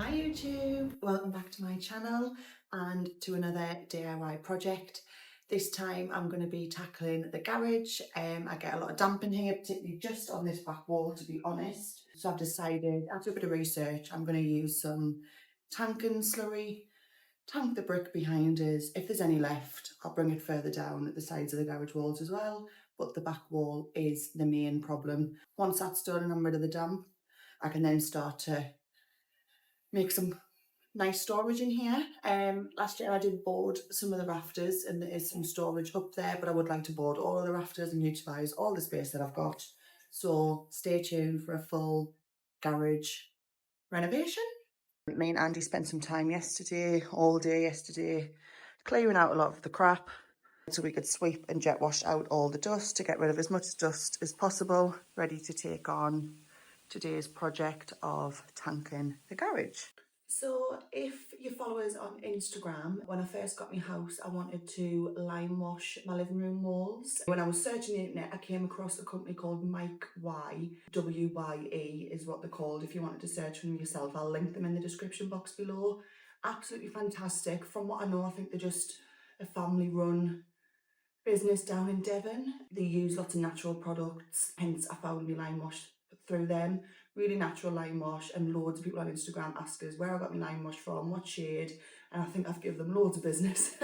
Hi YouTube, welcome back to my channel and to another DIY project. This time I'm going to be tackling the garage. I get a lot of damp in here, particularly just on this back wall, to be honest. So I've decided, after a bit of research, I'm going to use some Dalton slurry, tank the brick behind us. If there's any left, I'll bring it further down at the sides of the garage walls as well, but the back wall is the main problem. Once that's done and I'm rid of the damp, I can then start to make some nice storage in here. Last year I did board some of the rafters and there is some storage up there, but I would like to board all of the rafters and utilise all the space that I've got. So stay tuned for a full garage renovation. Me and Andy spent some time yesterday, all day yesterday, clearing out a lot of the crap so we could sweep and jet wash out all the dust to get rid of as much dust as possible, ready to take on today's project of tanking the garage. So if you follow us on Instagram, when I first got my house, I wanted to lime wash my living room walls. When I was searching the internet, I came across a company called Mike Y, W-Y-E is what they're called. If you wanted to search for them yourself, I'll link them in the description box below. Absolutely fantastic. From what I know, I think they're just a family-run business down in Devon. They use lots of natural products, hence I found my lime wash through them. Really natural lime wash, and loads of people on Instagram ask us where I got my lime wash from, what shade, and I think I've given them loads of business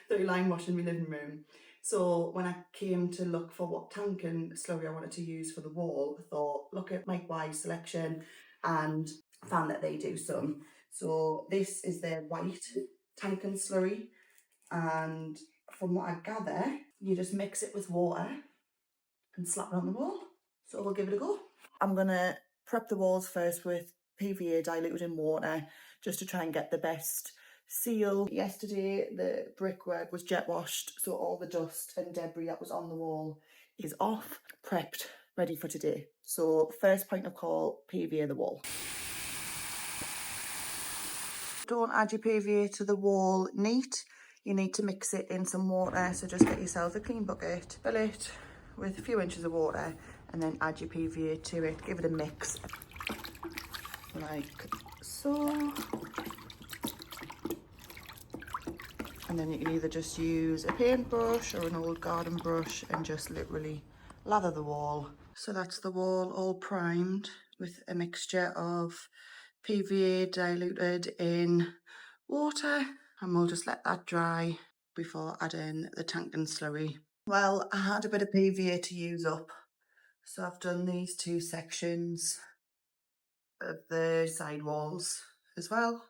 through lime wash in my living room. So when I came to look for what tank and slurry I wanted to use for the wall, I thought, look at Mike Y's selection, and found that they do some. So this is their white tank and slurry, and from what I gather, you just mix it with water and slap it on the wall. So we'll give it a go. I'm gonna prep the walls first with PVA diluted in water, just to try and get the best seal. Yesterday, the brickwork was jet washed, so all the dust and debris that was on the wall is off, prepped, ready for today. So first point of call, PVA the wall. Don't add your PVA to the wall neat. You need to mix it in some water, so just get yourself a clean bucket, fill it with a few inches of water, and then add your PVA to it. Give it a mix, like so. And then you can either just use a paintbrush or an old garden brush and just literally lather the wall. So that's the wall all primed with a mixture of PVA diluted in water, and we'll just let that dry before adding the tank and slurry. Well, I had a bit of PVA to use up, so I've done these two sections of the side walls as well,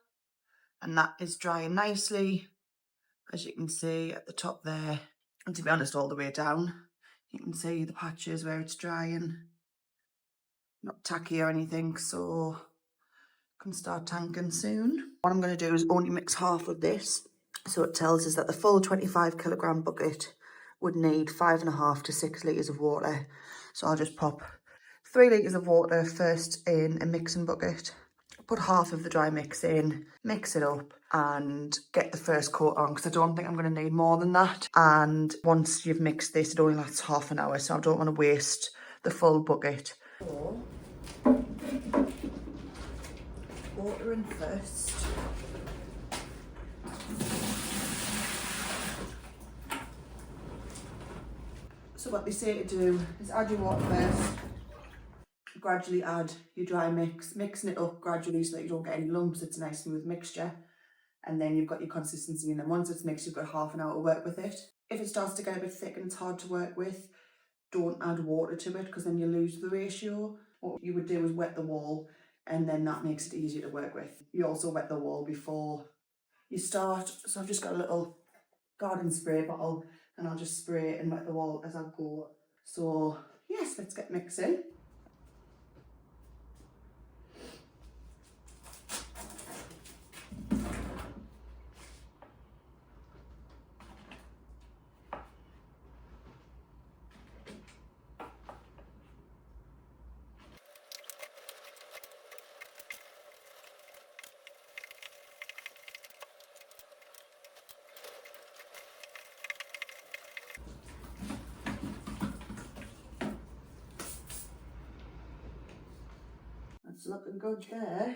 and that is drying nicely, as you can see at the top there, and to be honest all the way down. You can see the patches where it's drying, not tacky or anything, so can start tanking soon. What I'm going to do is only mix half of this, so it tells us that the full 25 kilogram bucket would need 5.5 to 6 litres of water. So I'll just pop 3 litres of water first in a mixing bucket, put half of the dry mix in, mix it up and get the first coat on, because I don't think I'm going to need more than that. And once you've mixed this, it only lasts half an hour, so I don't want to waste the full bucket. Water in first. So what they say to do is add your water first, gradually add your dry mix, mixing it up gradually so that you don't get any lumps. It's a nice smooth mixture, and then you've got your consistency, and then once it's mixed you've got half an hour to work with it. If it starts to get a bit thick and it's hard to work with, don't add water to it, because then you lose the ratio. What you would do is wet the wall, and then that makes it easier to work with. You also wet the wall before you start. So I've just got a little garden spray bottle, and I'll just spray it and wet the wall as I go. So yes, let's get mixing. That's looking good there.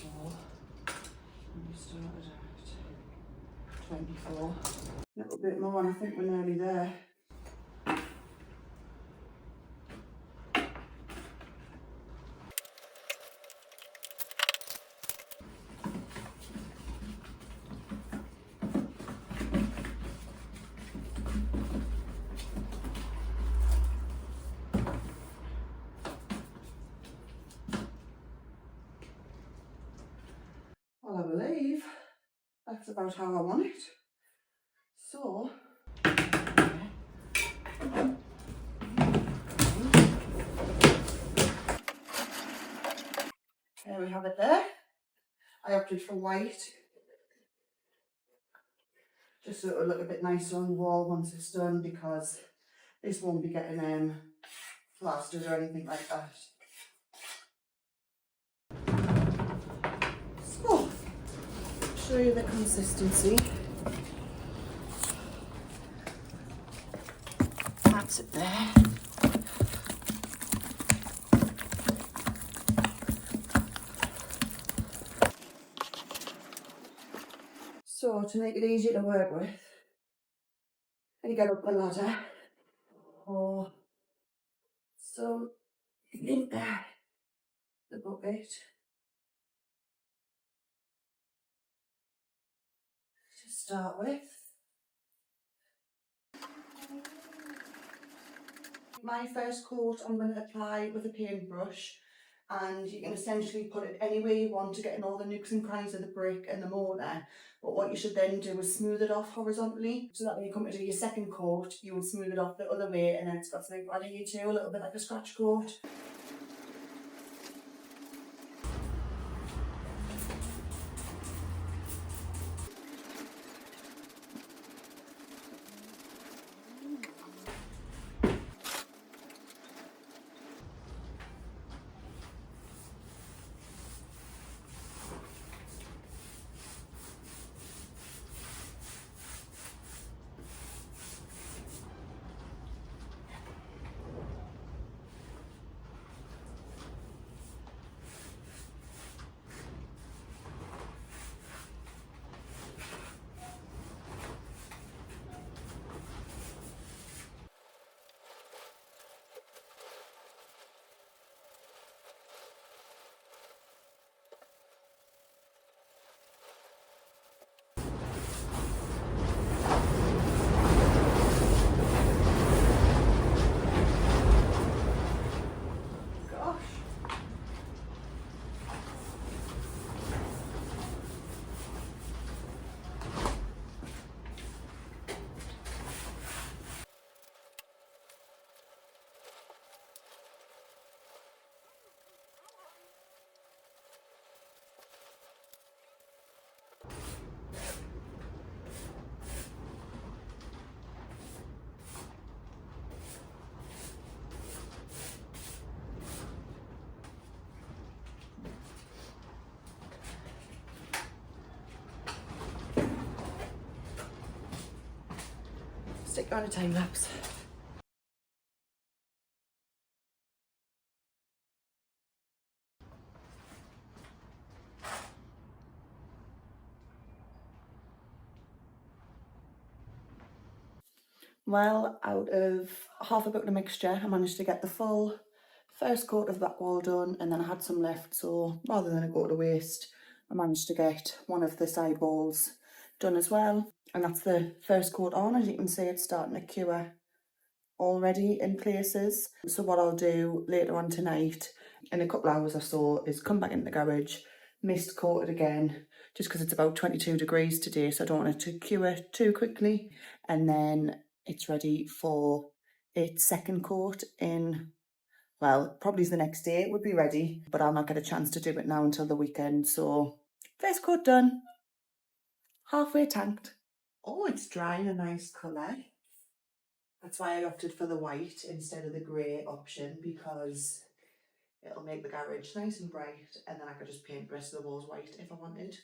And we started at 24. A little bit more and I think we're nearly there. Well, I believe that's about how I want it. So, there we have it there. I opted for white, just so it'll look a bit nicer on the wall once it's done, because this won't be getting plastered or anything like that. So, show you the consistency. That's it there. So, to make it easier to work with, and you get up the ladder, or so in there, the bucket, to start with. My first coat I'm going to apply with a paintbrush, and you can essentially put it anywhere you want to get in all the nooks and crannies of the brick and the mortar. But what you should then do is smooth it off horizontally, so that when you come to do your second coat, you would smooth it off the other way, and then it's got something right here too, a little bit like a scratch coat. Stick on a time lapse. Well, out of half a bucket of mixture, I managed to get the full first coat of back wall done, and then I had some left, so rather than it go to waste, I managed to get one of the side walls done as well. And that's the first coat on. As you can see, it's starting to cure already in places. So what I'll do later on tonight, in a couple hours or so, is come back into the garage, mist coat it again, just because it's about 22 degrees today, so I don't want it to cure too quickly. And then it's ready for its second coat in, well, probably the next day it would be ready, but I'll not get a chance to do it now until the weekend. So first coat done, halfway tanked. Oh, it's drying a nice colour. That's why I opted for the white instead of the grey option, because it'll make the garage nice and bright, and then I could just paint the rest of the walls white if I wanted.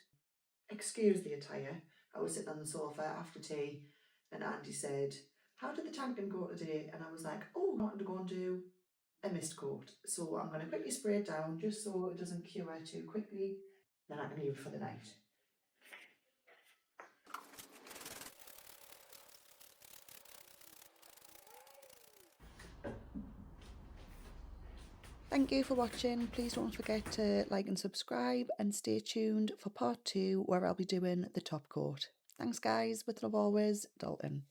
Excuse the attire. I was sitting on the sofa after tea and Andy said, "How did the tanking go today?" And I was like, "Oh, I wanted to go and do a mist coat. So I'm going to quickly spray it down just so it doesn't cure too quickly." then I can leave it for the night. Thank you for watching. Please don't forget to like and subscribe, and stay tuned for part 2 where I'll be doing the top coat. Thanks guys, with love always, Dalton.